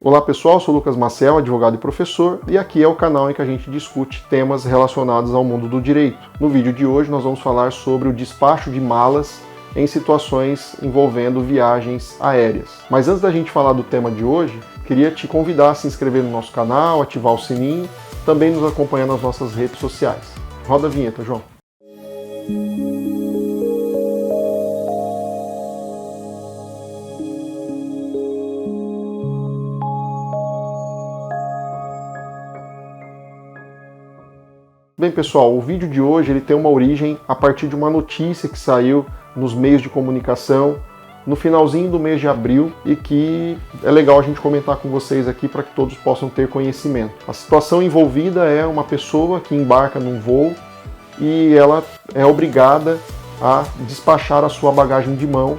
Olá pessoal, sou Lucas Maciel, advogado e professor, e aqui é o canal em que a gente discute temas relacionados ao mundo do direito. No vídeo de hoje nós vamos falar sobre o despacho de malas em situações envolvendo viagens aéreas. Mas antes da gente falar do tema de hoje, queria te convidar a se inscrever no nosso canal, ativar o sininho, também nos acompanhar nas nossas redes sociais. Roda a vinheta, João. Bem pessoal, o vídeo de hoje ele tem uma origem a partir de uma notícia que saiu nos meios de comunicação no finalzinho do mês de abril e que é legal a gente comentar com vocês aqui para que todos possam ter conhecimento. A situação envolvida é uma pessoa que embarca num voo e ela é obrigada a despachar a sua bagagem de mão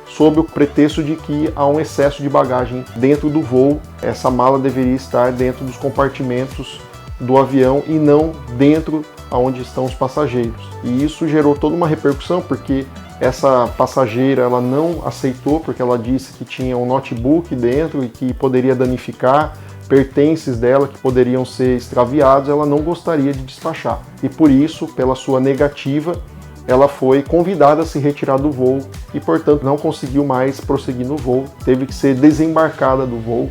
sob o pretexto de que há um excesso de bagagem dentro do voo. Essa mala deveria estar dentro dos compartimentos do avião e não dentro aonde estão os passageiros. E isso gerou toda uma repercussão porque essa passageira ela não aceitou, porque ela disse que tinha um notebook dentro e que poderia danificar pertences dela que poderiam ser extraviados, ela não gostaria de despachar. E por isso, pela sua negativa, ela foi convidada a se retirar do voo e, portanto, não conseguiu mais prosseguir no voo, teve que ser desembarcada do voo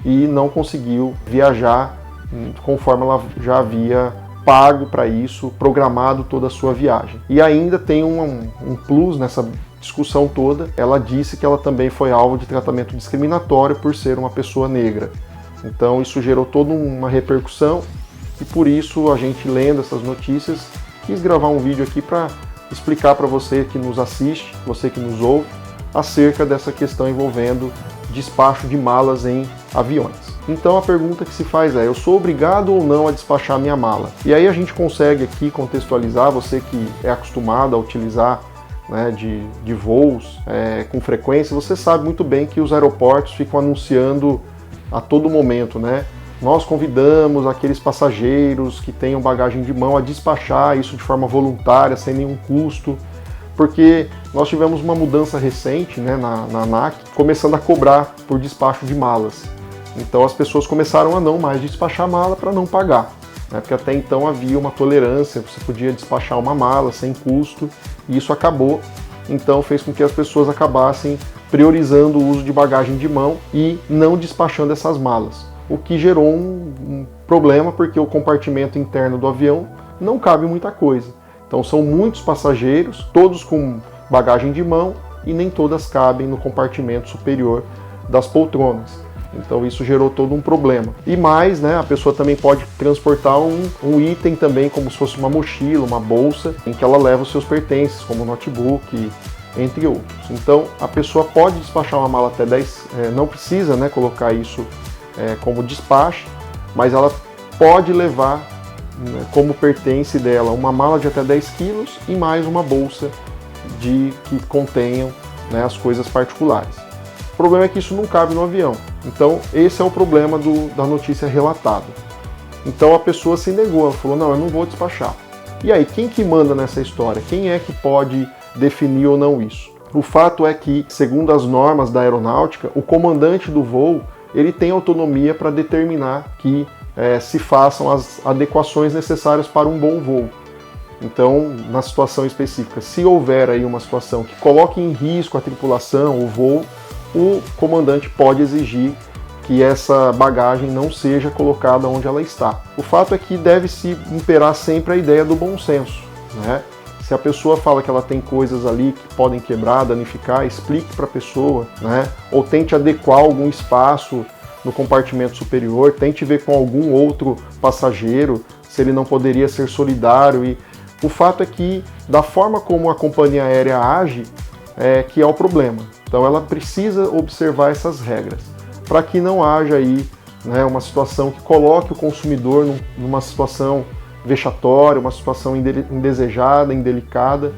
e não conseguiu viajar conforme ela já havia pago para isso, programado toda a sua viagem. E ainda tem um plus nessa discussão toda, ela disse que ela também foi alvo de tratamento discriminatório por ser uma pessoa negra. Então isso gerou toda uma repercussão e por isso a gente, lendo essas notícias, quis gravar um vídeo aqui para explicar para você que nos assiste, você que nos ouve, acerca dessa questão envolvendo despacho de malas em aviões. Então a pergunta que se faz é, eu sou obrigado ou não a despachar minha mala? E aí a gente consegue aqui contextualizar, você que é acostumado a utilizar de voos com frequência, você sabe muito bem que os aeroportos ficam anunciando a todo momento, né? Nós convidamos aqueles passageiros que tenham bagagem de mão a despachar isso de forma voluntária, sem nenhum custo, porque nós tivemos uma mudança recente, né, na ANAC, começando a cobrar por despacho de malas. Então as pessoas começaram a não mais despachar mala para não pagar, né? Porque até então havia uma tolerância, você podia despachar uma mala sem custo, e isso acabou, então fez com que as pessoas acabassem priorizando o uso de bagagem de mão e não despachando essas malas, o que gerou um problema, porque o compartimento interno do avião não cabe muita coisa. Então são muitos passageiros, todos com bagagem de mão, e nem todas cabem no compartimento superior das poltronas. Então isso gerou todo um problema. E mais, né, a pessoa também pode transportar um item também, como se fosse uma mochila, uma bolsa, em que ela leva os seus pertences, como notebook, entre outros. Então a pessoa pode despachar uma mala até 10, não precisa, né, colocar isso como despache, mas ela pode levar como pertence dela uma mala de até 10 quilos e mais uma bolsa que contenham, né, as coisas particulares. O problema é que isso não cabe no avião. Então esse é o problema da notícia relatada. Então a pessoa se negou, ela falou, não, eu não vou despachar. E aí, quem que manda nessa história? Quem é que pode definir ou não isso? O fato é que, segundo as normas da aeronáutica, o comandante do voo ele tem autonomia para determinar que se façam as adequações necessárias para um bom voo. Então, na situação específica, se houver aí uma situação que coloque em risco a tripulação, o voo, o comandante pode exigir que essa bagagem não seja colocada onde ela está. O fato é que deve-se imperar sempre a ideia do bom senso, né? Se a pessoa fala que ela tem coisas ali que podem quebrar, danificar, explique para a pessoa, né? Ou tente adequar algum espaço no compartimento superior, tente ver com algum outro passageiro se ele não poderia ser solidário. E o fato é que, da forma como a companhia aérea age, que é o problema. Então ela precisa observar essas regras, para que não haja aí, né, uma situação que coloque o consumidor numa situação vexatória, uma situação indesejada, indelicada,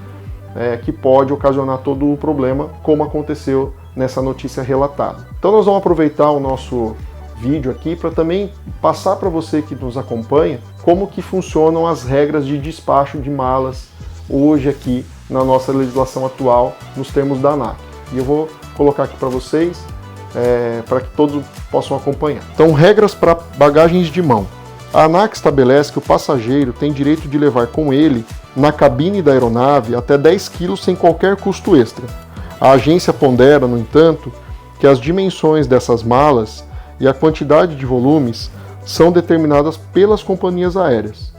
que pode ocasionar todo o problema, como aconteceu nessa notícia relatada. Então nós vamos aproveitar o nosso vídeo aqui para também passar para você que nos acompanha como que funcionam as regras de despacho de malas hoje aqui na nossa legislação atual, nos termos da ANAC. E eu vou colocar aqui para vocês para que todos possam acompanhar. Então, regras para bagagens de mão. A ANAC estabelece que o passageiro tem direito de levar com ele, na cabine da aeronave, até 10 kg sem qualquer custo extra. A agência pondera, no entanto, que as dimensões dessas malas e a quantidade de volumes são determinadas pelas companhias aéreas.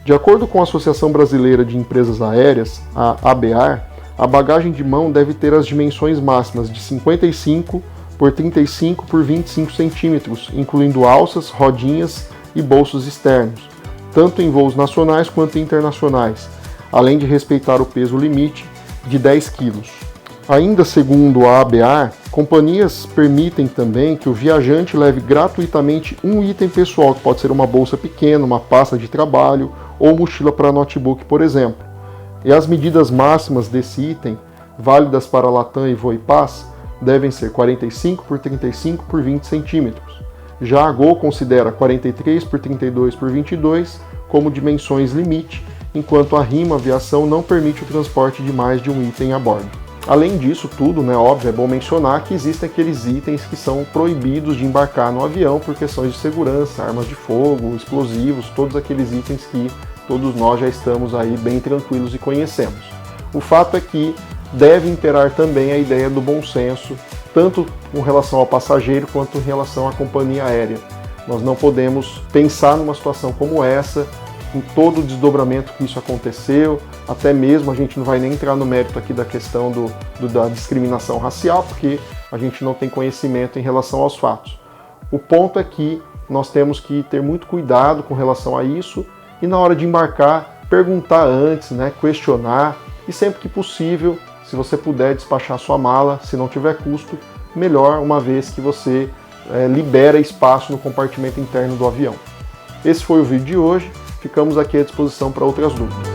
De acordo com a Associação Brasileira de Empresas Aéreas, a ABAR, a bagagem de mão deve ter as dimensões máximas de 55 por 35 por 25 centímetros, incluindo alças, rodinhas e bolsos externos, tanto em voos nacionais quanto internacionais, além de respeitar o peso limite de 10 kg. Ainda segundo a ABAR, companhias permitem também que o viajante leve gratuitamente um item pessoal, que pode ser uma bolsa pequena, uma pasta de trabalho ou mochila para notebook, por exemplo. E as medidas máximas desse item, válidas para Latam e Voipass, devem ser 45 por 35 por 20 centímetros. Já a Gol considera 43 por 32 por 22 como dimensões limite, enquanto a Rima Aviação não permite o transporte de mais de um item a bordo. Além disso tudo, óbvio, é bom mencionar que existem aqueles itens que são proibidos de embarcar no avião por questões de segurança, armas de fogo, explosivos, todos aqueles itens que todos nós já estamos aí bem tranquilos e conhecemos. O fato é que deve imperar também a ideia do bom senso, tanto com relação ao passageiro quanto em relação à companhia aérea. Nós não podemos pensar numa situação como essa, em todo o desdobramento que isso aconteceu, até mesmo a gente não vai nem entrar no mérito aqui da questão da discriminação racial, porque a gente não tem conhecimento em relação aos fatos. O ponto é que nós temos que ter muito cuidado com relação a isso e na hora de embarcar, perguntar antes, questionar e sempre que possível, se você puder despachar sua mala, se não tiver custo, melhor, uma vez que você libera espaço no compartimento interno do avião. Esse foi o vídeo de hoje, ficamos aqui à disposição para outras dúvidas.